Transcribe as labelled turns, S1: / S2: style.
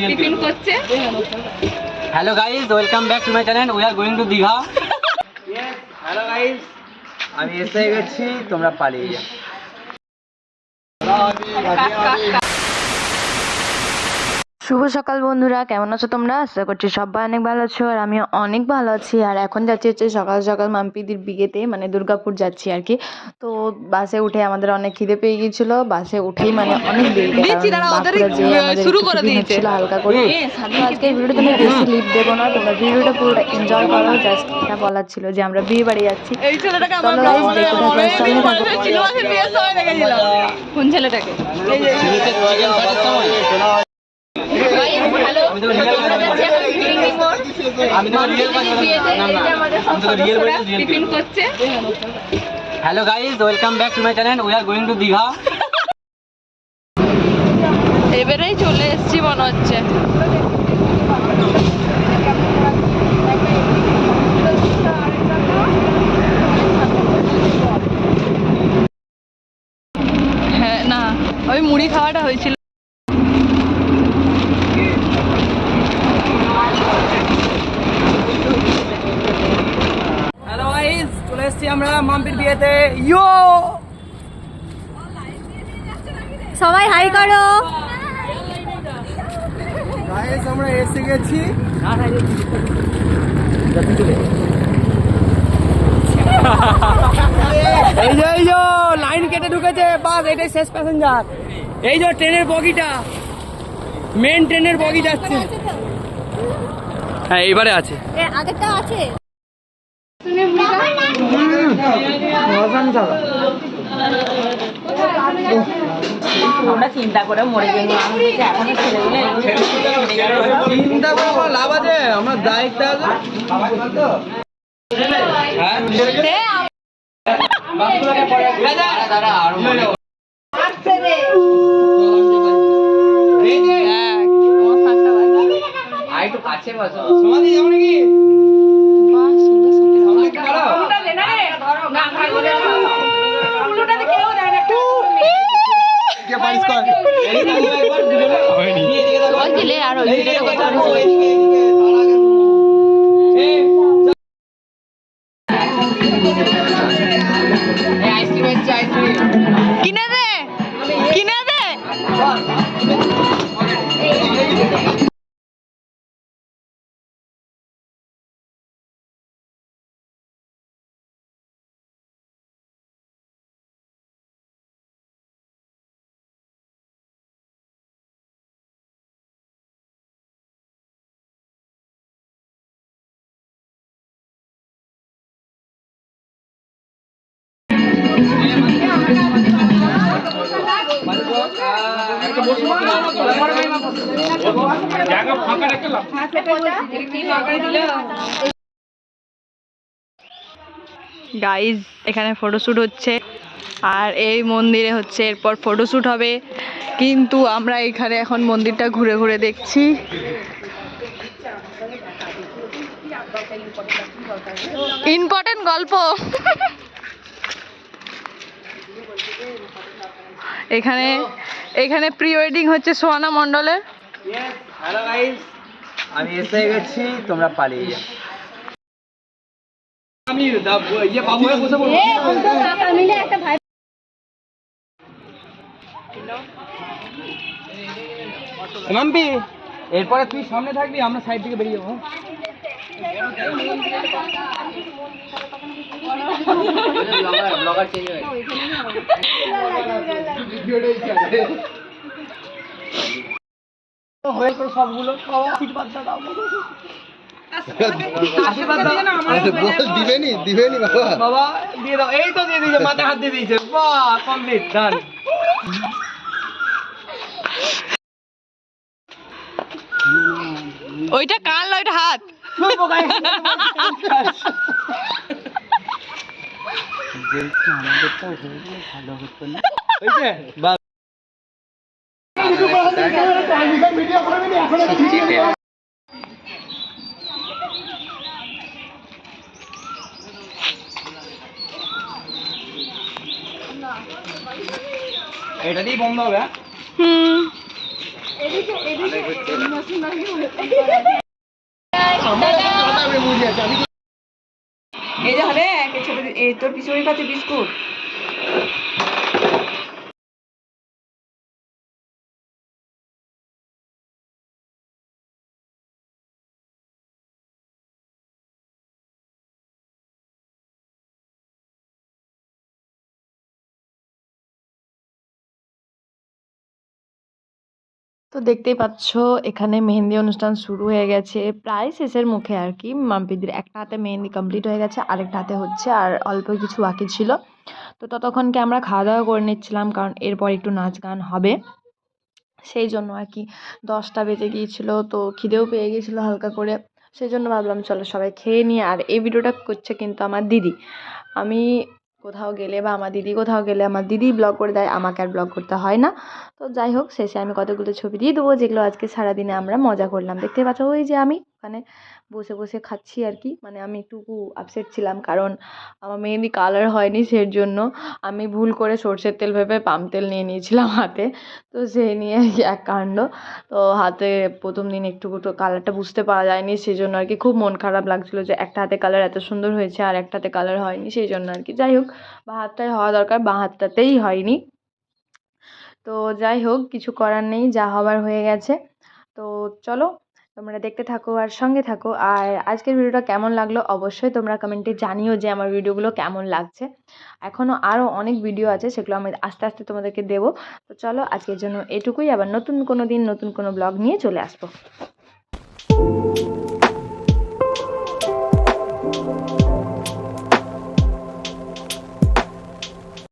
S1: Tiffin করছে।
S2: Hello guys, welcome back to my channel. We are going to Digha. Hello guys, আমি এসে গেছি, তোমরা পালিয়ে যাও।
S3: শুভ সকাল বন্ধুরা, কেমন আছো তোমরা? আশা করছি সবাই অনেক ভালো আছো, আর আমি অনেক ভালো আছি। আর এখন যাচ্ছি হচ্ছে সকাল সকাল মাম্পিদির বিয়েতে, মানে দুর্গাপুর যাচ্ছি আর কি। তো বাসে উঠে আমাদের অনেক খিদে পেয়ে গিয়েছিল, বাসে উঠেই মানে অনেক দেরিতে, কারণ বাঁকুড়া যেয়ে আমাদের একটু টিফিন হচ্ছিল হালকা করে। তো আজকে ভিডিওটা আমি বেশি লিপ দেবো না, তোমরা ভিডিওটা পুরোটা এনজয় করো। জাস্ট এটা বলার ছিল যে আমরা বিয়ে বাড়ি যাচ্ছি। চলো গাইস, দেখতে থাকো, সঙ্গে থাকো।
S1: কোন ছেলেটাকে? টিফিন করছে।
S2: Hello guys, welcome back to my channel. We are going to Digha.
S1: এবারেই চলে এসেছি মনে হচ্ছে। হ্যাঁ, না ওই মুড়ি খাওয়াটা হয়েছিল।
S2: হ্যালো গাইস, চলে এসেছি আমরা মাম্পির বিয়েতে। ইয়ো
S1: সবাই হাই করো।
S2: গাইস, আমরা এসে গেছি। এই যে লাইন কেটে ঢুকেছে বাস, এটাই শেষ প্যাসেঞ্জার। এই যে ট্রেনের বগিটা, মেন ট্রেনের বগি যাচ্ছে। হ্যাঁ, এইবারে আছে।
S1: আগেরটা আছে।
S3: আমরা চিন্তা করে মরে গেলাম, এখনো ছেলেগুলো
S2: চিন্তা করে লাভ আছে, আমরা দায়িত্ব আছে।
S1: কিনে দে, কিনে দে। গাইজ, এখানে ফটোশ্যুট হচ্ছে, আর এই মন্দিরে হচ্ছে এরপর ফটোশ্যুট হবে। কিন্তু আমরা এখানে এখন মন্দিরটা ঘুরে ঘুরে দেখছি। ইম্পর্টেন্ট গল্প। এখানে প্রি ওয়েডিং হচ্ছে সোহানা মণ্ডলের।
S2: হ্যালো গাইস, আমি এসে গেছি, তোমরা পালিয়ে যাও। আমি বাবু হয়ে বসে পড়ব। মাম্পি, এরপরে তুই সামনে থাকবি, আমরা সাইড থেকে বেরিয়ে যাবো। ব্লগার চেঞ্জ হয়ে সবগুলো দিবেনি বাবা, দিয়ে দাও। এই তো দিয়ে দিয়েছে, মাথায় হাত দিয়ে দিয়েছে। বাহ, কমপ্লিট, ডান।
S1: ওইটা কান, ওইটা হাত।
S2: এটা দিয়ে বন্ধ হবে।
S1: এই যে হবে এই তোর পিছনের কাছে বিস্কুট।
S3: তো দেখতেই পাচ্ছ এখানে মেহেন্দি অনুষ্ঠান শুরু হয়ে গেছে, প্রায় শেষের মুখে আর কি। মাম্পিদির একটা হাতে মেহেন্দি কমপ্লিট হয়ে গেছে, আরেকটা হাতে হচ্ছে, আর অল্প কিছু বাকি ছিল। তো ততক্ষণকে আমরা খাওয়া দাওয়া করে নিচ্ছিলাম, কারণ এরপর একটু নাচ গান হবে, সেই জন্য আর কি। 10টা বেজে গিয়েছিল, তো খিদেও পেয়ে গিয়েছিলো হালকা করে, সেই জন্য ভাবলাম চলো সবাই খেয়ে নিয়ে। আর এই ভিডিওটা করছে কিন্তু আমার দিদি। আমি কোথাও গেলে বা আমার দিদি কোথাও গেলে আমার দিদি ব্লগ করে দেয়, আমাকে আর ব্লগ করতে হয় না। তো যাই হোক, শেষে আমি কতগুলো ছবি দিয়ে দেবো, যেগুলো আজকে সারাদিনে আমরা মজা করলাম। দেখতে পাচ্ছ ওই যে আমি ওখানে বসে বসে খাচ্ছি আর কি। মানে আমি একটু আপসেট ছিলাম, কারণ আমার মেহেন্দি কালার হয়নি, সেই জন্য আমি ভুল করে সর্ষের তেল ভেবে পাম তেল নিয়ে নিয়েছিলাম হাতে। তো সেই নিয়ে এক কাণ্ড। তো হাতে প্রথম দিন একটু কালারটা বুঝতে পারা যায়নি, সেই জন্য আর কি খুব মন খারাপ লাগছিলো যে একটা হাতে কালার এত সুন্দর হয়েছে আর একটা হাতে কালার হয়নি, সেই জন্য আর কি। যাই হোক, বাঁ হাতটাই হওয়া দরকার, বাঁ হাতটাতেই হয়নি। তো যাই হোক, কিছু করার নেই, যা হবার হয়ে গেছে। তো চলো তোমরা দেখতে থাকো আর সঙ্গে থাকো। আর আজকের ভিডিওটা কেমন লাগলো অবশ্যই তোমরা কমেন্টে জানিও যে আমার ভিডিওগুলো কেমন লাগছে। এখনও আরও অনেক ভিডিও আছে, সেগুলো আমি আস্তে আস্তে তোমাদেরকে দেবো। তো চলো আজকের জন্য এটুকুই, আবার নতুন কোনো দিন নতুন কোনো ব্লগ নিয়ে চলে আসবো।